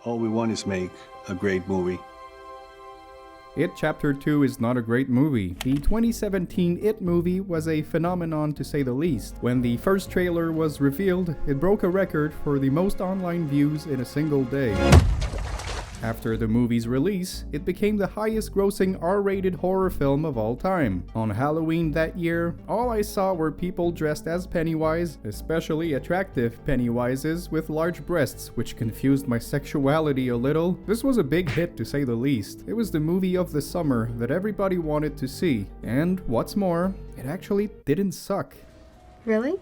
All we want is make a great movie. It Chapter 2 is not a great movie. The 2017 It movie was a phenomenon to say the least. When the first trailer was revealed, it broke a record for the most online views in a single day. After the movie's release, it became the highest grossing R-rated horror film of all time. On Halloween that year, all I saw were people dressed as Pennywise, especially attractive Pennywises with large breasts, which confused my sexuality a little. This was a big hit to say the least. It was the movie of the summer that everybody wanted to see. And what's more, it actually didn't suck. Really?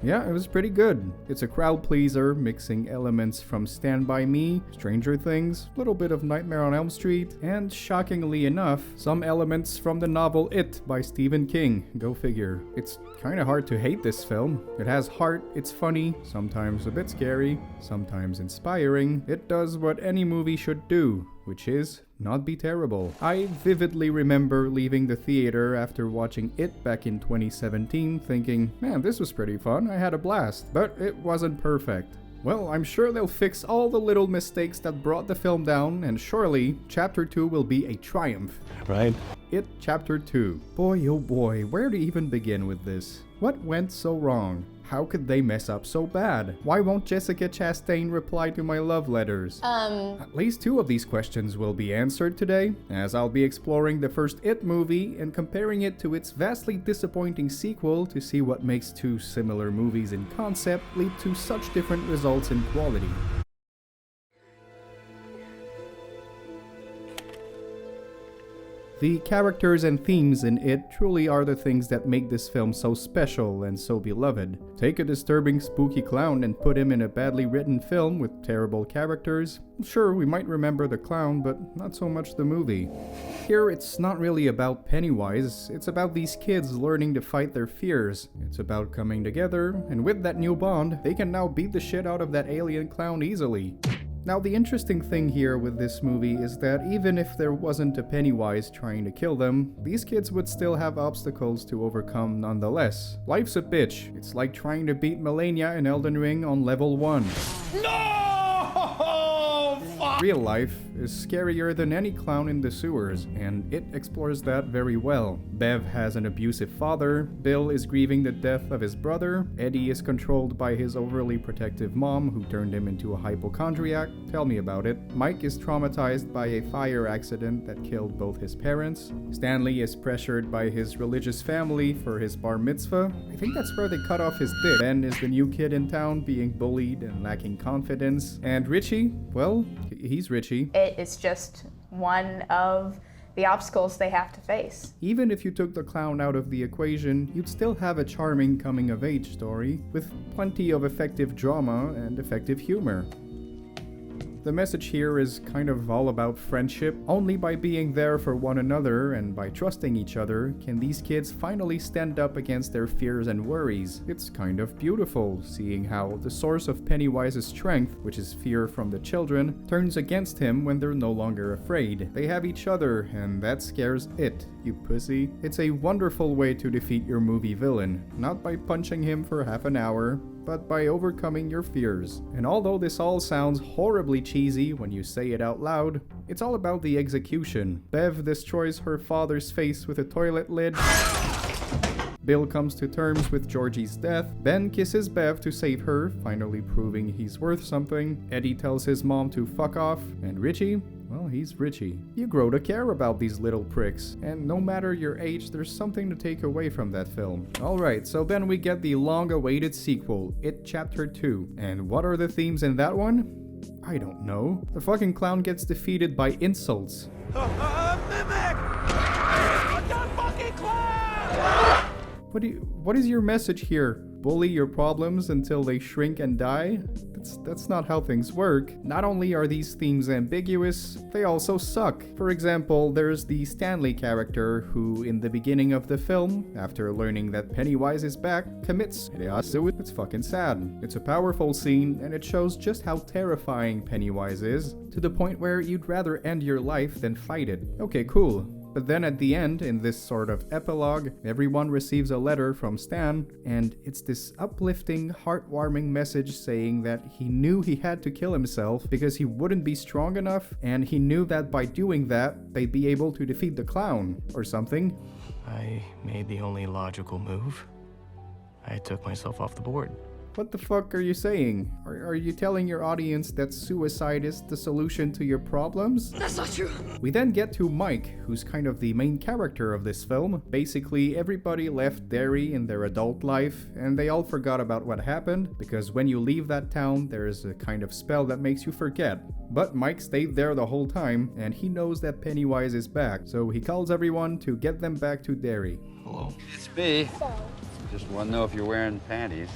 Yeah, it was pretty good. It's a crowd pleaser, mixing elements from Stand By Me, Stranger Things, a little bit of Nightmare on Elm Street, and shockingly enough, some elements from the novel It by Stephen King. Go figure. It's kinda hard to hate this film. It has heart, it's funny, sometimes a bit scary, sometimes inspiring. It does what any movie should do, which is not be terrible. I vividly remember leaving the theater after watching It back in 2017 thinking, man, this was pretty fun, I had a blast, but it wasn't perfect. Well, I'm sure they'll fix all the little mistakes that brought the film down, and surely Chapter 2 will be a triumph. Right? It Chapter 2. Boy oh boy, where to even begin with this? What went so wrong? How could they mess up so bad? Why won't Jessica Chastain reply to my love letters? At least two of these questions will be answered today, as I'll be exploring the first It movie and comparing it to its vastly disappointing sequel to see what makes two similar movies in concept lead to such different results in quality. The characters and themes in It truly are the things that make this film so special and so beloved. Take a disturbing, spooky clown and put him in a badly written film with terrible characters. Sure, we might remember the clown, but not so much the movie. Here, it's not really about Pennywise, it's about these kids learning to fight their fears. It's about coming together, and with that new bond, they can now beat the shit out of that alien clown easily. Now, the interesting thing here with this movie is that even if there wasn't a Pennywise trying to kill them, these kids would still have obstacles to overcome nonetheless. Life's a bitch. It's like trying to beat Melania in Elden Ring on level 1. No! Real life is scarier than any clown in the sewers, and It explores that very well. Bev has an abusive father, Bill is grieving the death of his brother, Eddie is controlled by his overly protective mom who turned him into a hypochondriac. Tell me about it. Mike is traumatized by a fire accident that killed both his parents. Stanley is pressured by his religious family for his bar mitzvah. I think that's where they cut off his dick. Ben is the new kid in town being bullied and lacking confidence. And Richie, well, he's Richie. It is just one of the obstacles they have to face. Even if you took the clown out of the equation, you'd still have a charming coming-of-age story with plenty of effective drama and effective humor. The message here is kind of all about friendship. Only by being there for one another and by trusting each other can these kids finally stand up against their fears and worries. It's kind of beautiful seeing how the source of Pennywise's strength, which is fear from the children, turns against him when they're no longer afraid. They have each other, and that scares It, you pussy. It's a wonderful way to defeat your movie villain, not by punching him for half an hour, but by overcoming your fears. And although this all sounds horribly cheesy when you say it out loud, it's all about the execution. Bev destroys her father's face with a toilet lid. Bill comes to terms with Georgie's death. Ben kisses Bev to save her, finally proving he's worth something. Eddie tells his mom to fuck off. And Richie? Well, he's Richie. You grow to care about these little pricks, and no matter your age, there's something to take away from that film. Alright, so then we get the long-awaited sequel, It Chapter 2. And what are the themes in that one? I don't know. The fucking clown gets defeated by insults. Mimic! What's that fucking clown? What is your message here? Bully your problems until they shrink and die? That's not how things work. Not only are these themes ambiguous, they also suck. For example, there's the Stanley character who, in the beginning of the film, after learning that Pennywise is back, commits suicide. It's fucking sad. It's a powerful scene, and it shows just how terrifying Pennywise is, to the point where you'd rather end your life than fight it. Okay, cool. But then at the end, in this sort of epilogue, everyone receives a letter from Stan, and it's this uplifting, heartwarming message saying that he knew he had to kill himself because he wouldn't be strong enough, and he knew that by doing that, they'd be able to defeat the clown, or something. I made the only logical move. I took myself off the board. What the fuck are you saying? Are you telling your audience that suicide is the solution to your problems? That's not true. We then get to Mike, who's kind of the main character of this film. Basically, everybody left Derry in their adult life, and they all forgot about what happened, because when you leave that town, there's a kind of spell that makes you forget. But Mike stayed there the whole time, and he knows that Pennywise is back, so he calls everyone to get them back to Derry. Hello. It's me. Just want to know if you're wearing panties.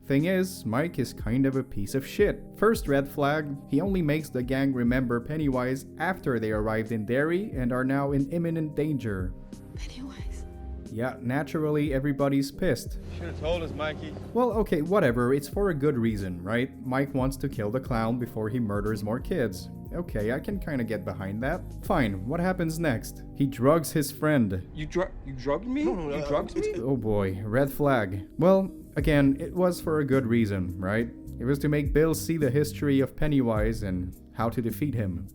Thing is, Mike is kind of a piece of shit. First red flag, he only makes the gang remember Pennywise after they arrived in Derry and are now in imminent danger. Pennywise. Yeah, naturally everybody's pissed. Should have told us, Mikey. Well, okay, whatever, it's for a good reason, right? Mike wants to kill the clown before he murders more kids. Okay, I can kinda get behind that. Fine, what happens next? He drugs his friend. You drugged me? You drugged me? Oh boy, red flag. Well, again, it was for a good reason, right? It was to make Bill see the history of Pennywise and how to defeat him,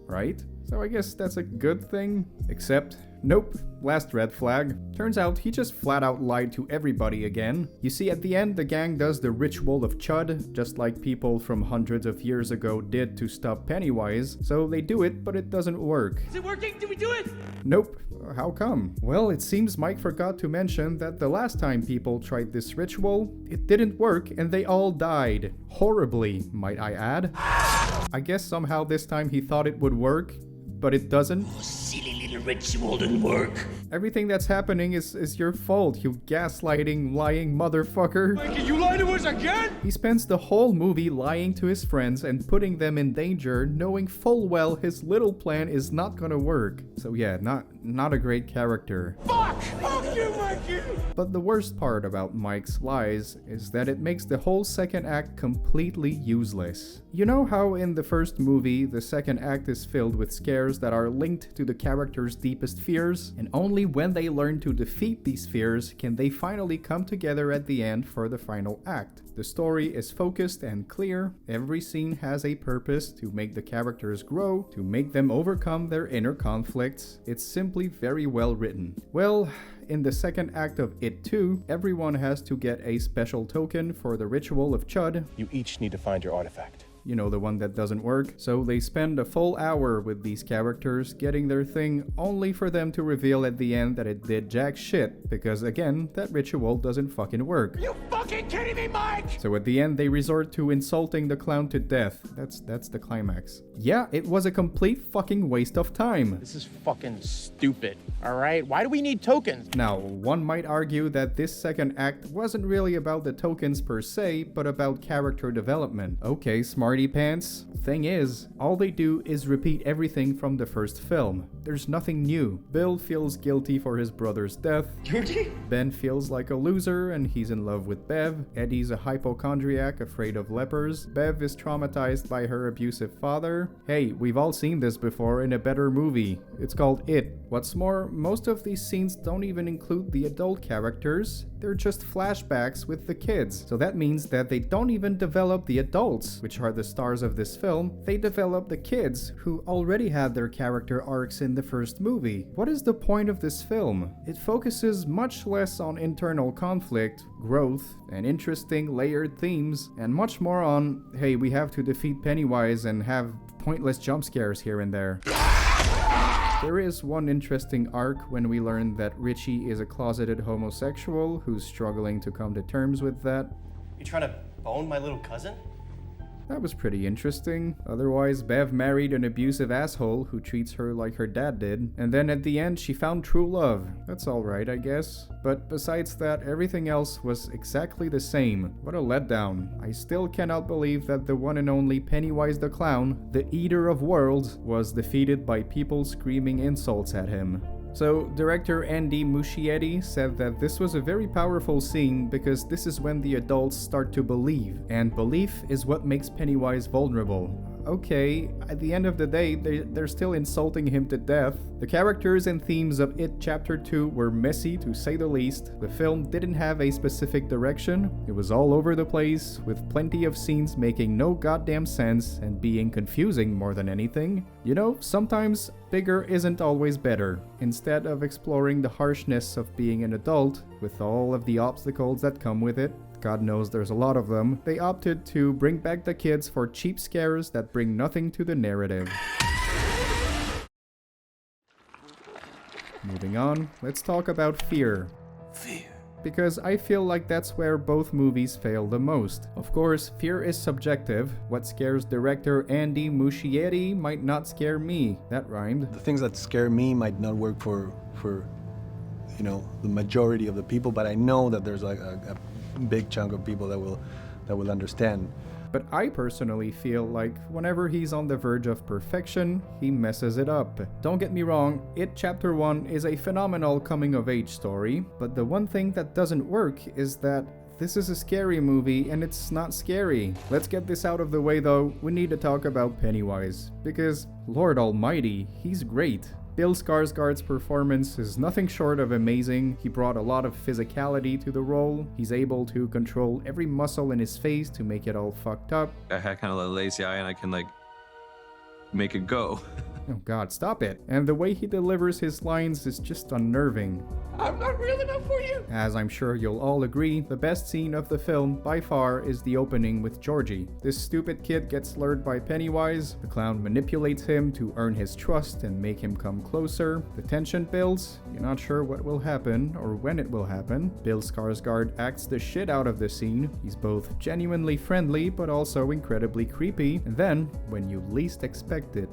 right? So I guess that's a good thing, except, nope, last red flag. Turns out he just flat out lied to everybody again. You see, at the end, the gang does the ritual of Chud, just like people from hundreds of years ago did to stop Pennywise. So they do it, but it doesn't work. Is it working? Did we do it? Nope. How come? Well, it seems Mike forgot to mention that the last time people tried this ritual, it didn't work and they all died. Horribly, might I add. I guess somehow this time he thought it would work, but it doesn't. Silly little ritual didn't work. Everything that's happening is your fault, you gaslighting, lying motherfucker. Mikey, you lied to us again? He spends the whole movie lying to his friends and putting them in danger, knowing full well his little plan is not gonna work. So yeah, not a great character. Fuck! Fuck you, Mikey! But the worst part about Mike's lies is that it makes the whole second act completely useless. You know how in the first movie, the second act is filled with scares that are linked to the character's deepest fears, and only when they learn to defeat these fears can they finally come together at the end for the final act. The story is focused and clear, every scene has a purpose to make the characters grow, to make them overcome their inner conflicts. It's simply very well written. Well, in the second act of It 2, everyone has to get a special token for the ritual of Chud. You each need to find your artifact. You know, the one that doesn't work. So they spend a full hour with these characters getting their thing, only for them to reveal at the end that it did jack shit, because again, that ritual doesn't fucking work. You fucking kidding me, Mike? So at the end, they resort to insulting the clown to death. That's the climax. Yeah, it was a complete fucking waste of time. This is fucking stupid, alright? Why do we need tokens? Now, one might argue that this second act wasn't really about the tokens per se, but about character development. Okay, smarty pants. Thing is, all they do is repeat everything from the first film. There's nothing new. Bill feels guilty for his brother's death. Guilty? Ben feels like a loser and he's in love with Bev. Eddie's a hypochondriac afraid of lepers. Bev is traumatized by her abusive father. Hey, we've all seen this before in a better movie. It's called It. What's more, most of these scenes don't even include the adult characters. They're just flashbacks with the kids. So that means that they don't even develop the adults, which are the stars of this film. They develop the kids, who already had their character arcs in the first movie. What is the point of this film? It focuses much less on internal conflict, growth, and interesting layered themes, and much more on, hey, we have to defeat Pennywise and have pointless jump scares here and there. There is one interesting arc when we learn that Richie is a closeted homosexual who's struggling to come to terms with that. You trying to bone my little cousin? That was pretty interesting. Otherwise, Bev married an abusive asshole who treats her like her dad did. And then at the end, she found true love. That's alright, I guess. But besides that, everything else was exactly the same. What a letdown. I still cannot believe that the one and only Pennywise the Clown, the eater of worlds, was defeated by people screaming insults at him. So, director Andy Muschietti said that this was a very powerful scene because this is when the adults start to believe, and belief is what makes Pennywise vulnerable. okay, at the end of the day, they're still insulting him to death. The characters and themes of It Chapter 2 were messy, to say the least. The film didn't have a specific direction. It was all over the place, with plenty of scenes making no goddamn sense and being confusing more than anything. You know, sometimes bigger isn't always better. Instead of exploring the harshness of being an adult, with all of the obstacles that come with it, God knows there's a lot of them, they opted to bring back the kids for cheap scares that bring nothing to the narrative. Moving on, let's talk about fear. Fear. Because I feel like that's where both movies fail the most. Of course, fear is subjective. What scares director Andy Muschietti might not scare me. That rhymed. The things that scare me might not work for you know, the majority of the people, but I know that there's like a big chunk of people that will understand. But I personally feel like whenever he's on the verge of perfection, he messes it up. Don't get me wrong, It Chapter 1 is a phenomenal coming-of-age story, but the one thing that doesn't work is that this is a scary movie and it's not scary. Let's get this out of the way though, we need to talk about Pennywise, because Lord Almighty, he's great. Bill Skarsgård's performance is nothing short of amazing. He brought a lot of physicality to the role. He's able to control every muscle in his face to make it all fucked up. I had kind of a lazy eye and I can like make it go. Oh god, stop it. And the way he delivers his lines is just unnerving. I'm not real enough for you. As I'm sure you'll all agree, the best scene of the film by far is the opening with Georgie. This stupid kid gets lured by Pennywise, the clown manipulates him to earn his trust and make him come closer. The tension builds, you're not sure what will happen or when it will happen. Bill Skarsgård acts the shit out of the scene. He's both genuinely friendly but also incredibly creepy, and then, when you least expect it,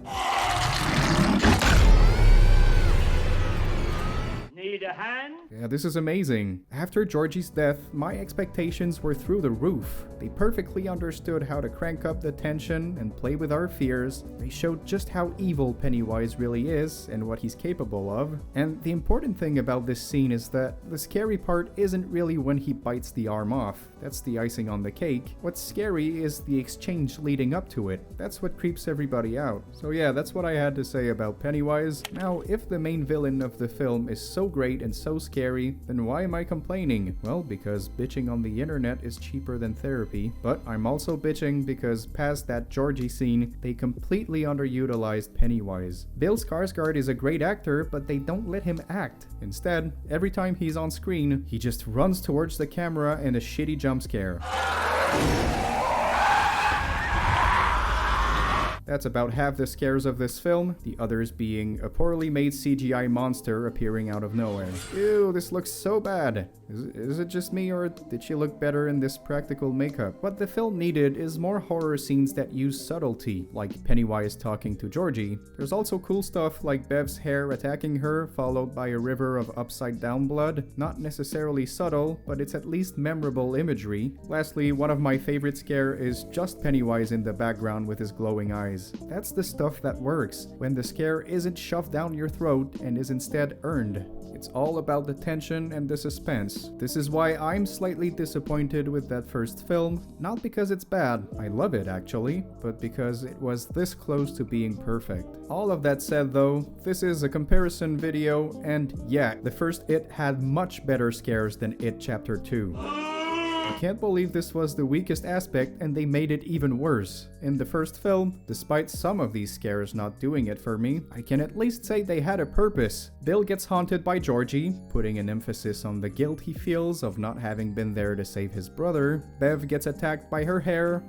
Need a hand? yeah, this is amazing. After Georgie's death, my expectations were through the roof. They perfectly understood how to crank up the tension and play with our fears. They showed just how evil Pennywise really is and what he's capable of. And the important thing about this scene is that the scary part isn't really when he bites the arm off. That's the icing on the cake. What's scary is the exchange leading up to it. That's what creeps everybody out. So yeah, that's what I had to say about Pennywise. Now, if the main villain of the film is so great and so scary, then why am I complaining? Well, because bitching on the internet is cheaper than therapy. But I'm also bitching because past that Georgie scene, they completely underutilized Pennywise. Bill Skarsgård is a great actor, but they don't let him act. Instead, every time he's on screen, he just runs towards the camera and a shitty jump scare. That's about half the scares of this film, the others being a poorly made CGI monster appearing out of nowhere. Ew, this looks so bad. Is it just me, or did she look better in this practical makeup? What the film needed is more horror scenes that use subtlety, like Pennywise talking to Georgie. There's also cool stuff like Bev's hair attacking her, followed by a river of upside down blood. Not necessarily subtle, but it's at least memorable imagery. Lastly, one of my favorite scare is just Pennywise in the background with his glowing eyes. That's the stuff that works, when the scare isn't shoved down your throat and is instead earned. It's all about the tension and the suspense. This is why I'm slightly disappointed with that first film, not because it's bad, I love it actually, but because it was this close to being perfect. All of that said though, this is a comparison video, and yeah, the first It had much better scares than It Chapter 2. I can't believe this was the weakest aspect and they made it even worse. In the first film, despite some of these scares not doing it for me, I can at least say they had a purpose. Bill gets haunted by Georgie, putting an emphasis on the guilt he feels of not having been there to save his brother. Bev gets attacked by her hair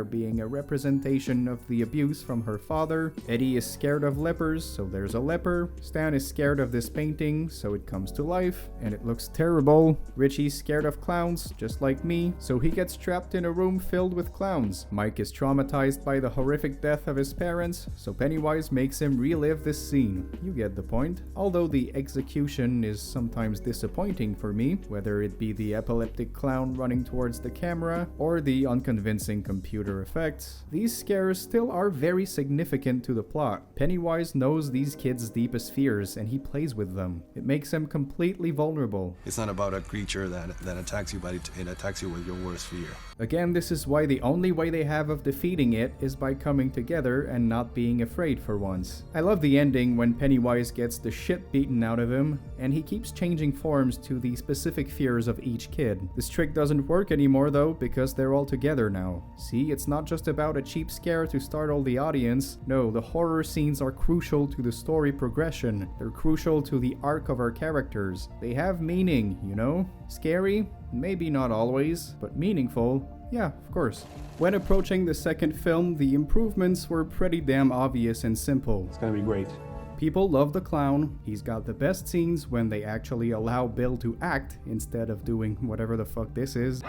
being a representation of the abuse from her father. Eddie is scared of lepers, so there's a leper. Stan is scared of this painting, so it comes to life, and it looks terrible. Richie's scared of clowns, just like me, so he gets trapped in a room filled with clowns. Mike is traumatized by the horrific death of his parents, so Pennywise makes him relive this scene. You get the point. Although the execution is sometimes disappointing for me, whether it be the epileptic clown running towards the camera or the unconvincing computer effects, these scares still are very significant to the plot. Pennywise knows these kids' deepest fears and he plays with them. It makes him completely vulnerable. It's not about a creature that attacks you, but it attacks attacks you with your worst fear. Again, this is why the only way they have of defeating it is by coming together and not being afraid for once. I love the ending when Pennywise gets the shit beaten out of him, and he keeps changing forms to the specific fears of each kid. This trick doesn't work anymore though, because they're all together now. See, it's not just about a cheap scare to startle the audience. No, the horror scenes are crucial to the story progression. They're crucial to the arc of our characters. They have meaning, you know? Scary? Maybe not always, but meaningful? Yeah, of course. When approaching the second film, the improvements were pretty damn obvious and simple. It's gonna be great. People love the clown. He's got the best scenes when they actually allow Bill to act instead of doing whatever the fuck this is.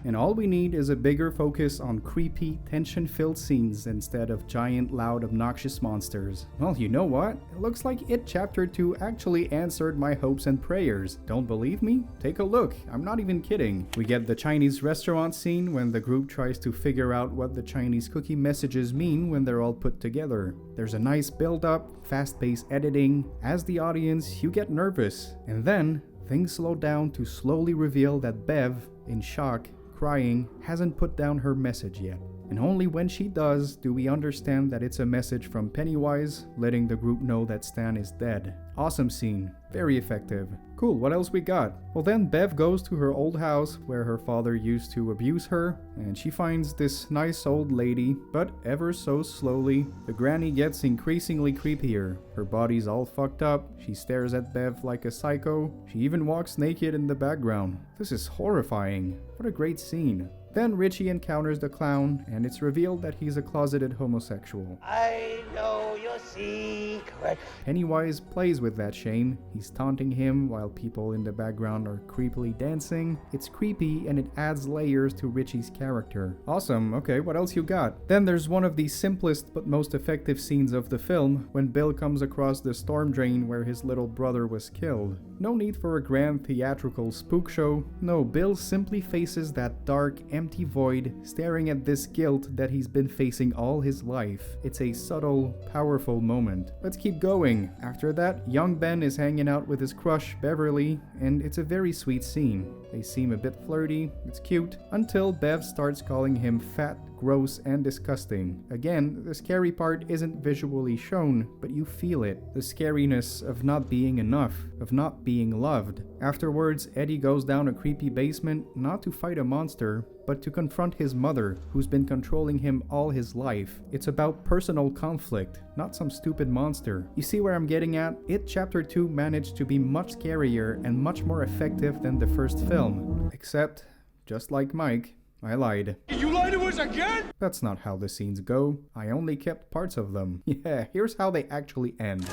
And all we need is a bigger focus on creepy, tension-filled scenes instead of giant, loud, obnoxious monsters. Well, you know what? It looks like It Chapter 2 actually answered my hopes and prayers. Don't believe me? Take a look. I'm not even kidding. We get the Chinese restaurant scene when the group tries to figure out what the Chinese cookie messages mean when they're all put together. There's a nice build-up, fast-paced editing. As the audience, you get nervous. And then, things slow down to slowly reveal that Bev, in shock, crying, hasn't put down her message yet. And only when she does do we understand that it's a message from Pennywise, letting the group know that Stan is dead. Awesome scene. Very effective. Cool, what else we got? Well then Bev goes to her old house where her father used to abuse her, and she finds this nice old lady, but ever so slowly, the granny gets increasingly creepier. Her body's all fucked up, she stares at Bev like a psycho, she even walks naked in the background. This is horrifying. What a great scene. Then Richie encounters the clown, and it's revealed that he's a closeted homosexual. I know your secret. Pennywise plays with that shame. He's taunting him while people in the background are creepily dancing. It's creepy and it adds layers to Richie's character. Awesome, okay, what else you got? Then there's one of the simplest but most effective scenes of the film, when Bill comes across the storm drain where his little brother was killed. No need for a grand theatrical spook show. No, Bill simply faces that dark, empty void, staring at this guilt that he's been facing all his life. It's a subtle, powerful moment. Let's keep going. After that, young Ben is hanging out with his crush, Beverly, and it's a very sweet scene. They seem a bit flirty, it's cute, until Bev starts calling him fat, gross, and disgusting. Again, the scary part isn't visually shown, but you feel it. The scariness of not being enough, of not being loved. Afterwards, Eddie goes down a creepy basement, not to fight a monster, but to confront his mother, who's been controlling him all his life. It's about personal conflict, not some stupid monster. You see where I'm getting at? It Chapter 2 managed to be much scarier and much more effective than the first film. Except, just like Mike, I lied. You lied to us again? That's not how the scenes go. I only kept parts of them. Yeah, here's how they actually end.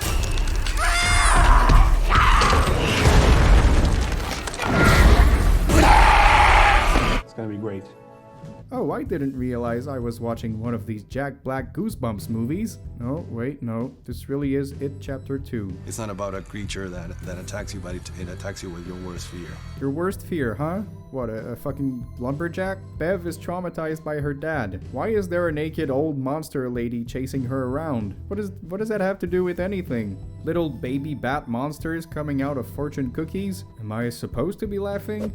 It's gonna be great. Oh, I didn't realize I was watching one of these Jack Black Goosebumps movies. Oh, wait, no. This really is It Chapter 2. It's not about a creature that attacks you, but it attacks you with your worst fear. Your worst fear, huh? What, a fucking lumberjack? Bev is traumatized by her dad. Why is there a naked old monster lady chasing her around? What does that have to do with anything? Little baby bat monsters coming out of fortune cookies? Am I supposed to be laughing?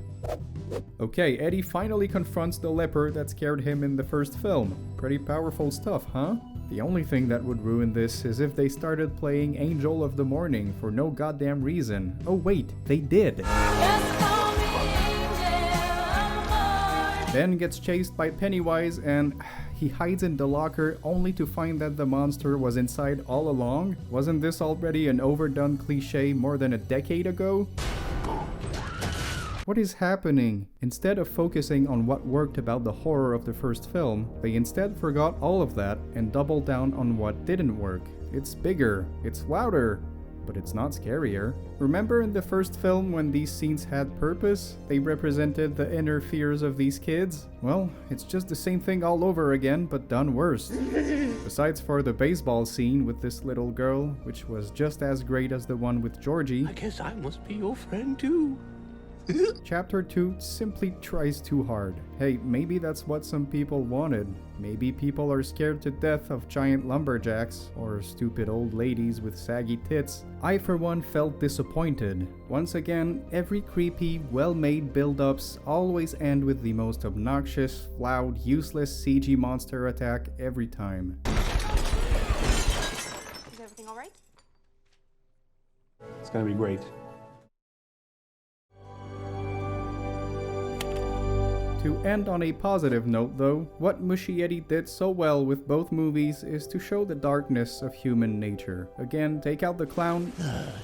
Okay, Eddie finally confronts the leper that scared him in the first film. Pretty powerful stuff, huh? The only thing that would ruin this is if they started playing Angel of the Morning for no goddamn reason. Oh wait, they did. Ben gets chased by Pennywise and he hides in the locker only to find that the monster was inside all along. Wasn't this already an overdone cliche more than a decade ago? What is happening? Instead of focusing on what worked about the horror of the first film, they instead forgot all of that and doubled down on what didn't work. It's bigger, it's louder, but it's not scarier. Remember in the first film when these scenes had purpose? They represented the inner fears of these kids? Well, it's just the same thing all over again, but done worse. Besides for the baseball scene with this little girl, which was just as great as the one with Georgie. I guess I must be your friend too. Chapter 2 simply tries too hard. Hey, maybe that's what some people wanted. Maybe people are scared to death of giant lumberjacks or stupid old ladies with saggy tits. I for one felt disappointed. Once again, every creepy, well-made build-ups always end with the most obnoxious, loud, useless CG monster attack every time. Is everything alright? It's gonna be great. To end on a positive note though, what Muschietti did so well with both movies is to show the darkness of human nature. Again, take out the clown,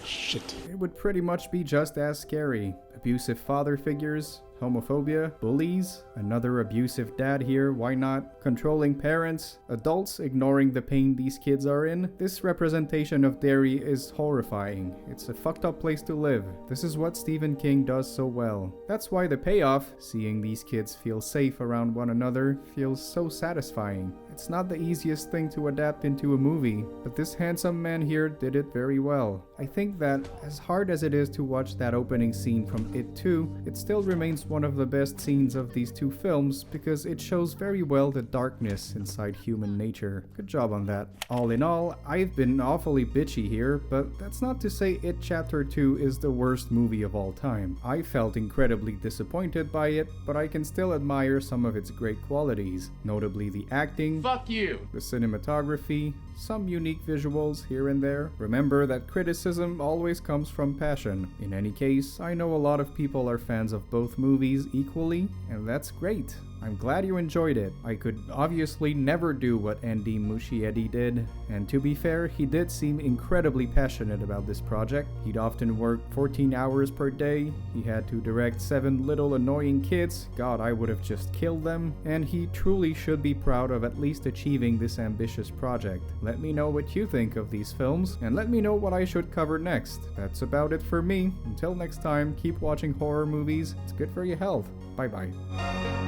Shit. it would pretty much be just as scary. Abusive father figures, homophobia, bullies, another abusive dad here, why not? Controlling parents, adults ignoring the pain these kids are in. This representation of Derry is horrifying. It's a fucked up place to live. This is what Stephen King does so well. That's why the payoff, seeing these kids feel safe around one another, feels so satisfying. It's not the easiest thing to adapt into a movie, but this handsome man here did it very well. I think that, as hard as it is to watch that opening scene from It 2, it still remains one of the best scenes of these two films because it shows very well the darkness inside human nature. Good job on that. All in all, I've been awfully bitchy here, but that's not to say It Chapter 2 is the worst movie of all time. I felt incredibly disappointed by it, but I can still admire some of its great qualities, notably the acting, Fuck you. the cinematography, some unique visuals here and there. Remember that criticism always comes from passion. In any case, I know a lot of people are fans of both movies equally, and that's great. I'm glad you enjoyed it. I could obviously never do what Andy Muschietti did, and to be fair, he did seem incredibly passionate about this project. He'd often work 14 hours per day, he had to direct 7 little annoying kids, god I would have just killed them, and he truly should be proud of at least achieving this ambitious project. Let me know what you think of these films, and let me know what I should cover next. That's about it for me. Until next time, keep watching horror movies, it's good for your health. Bye bye.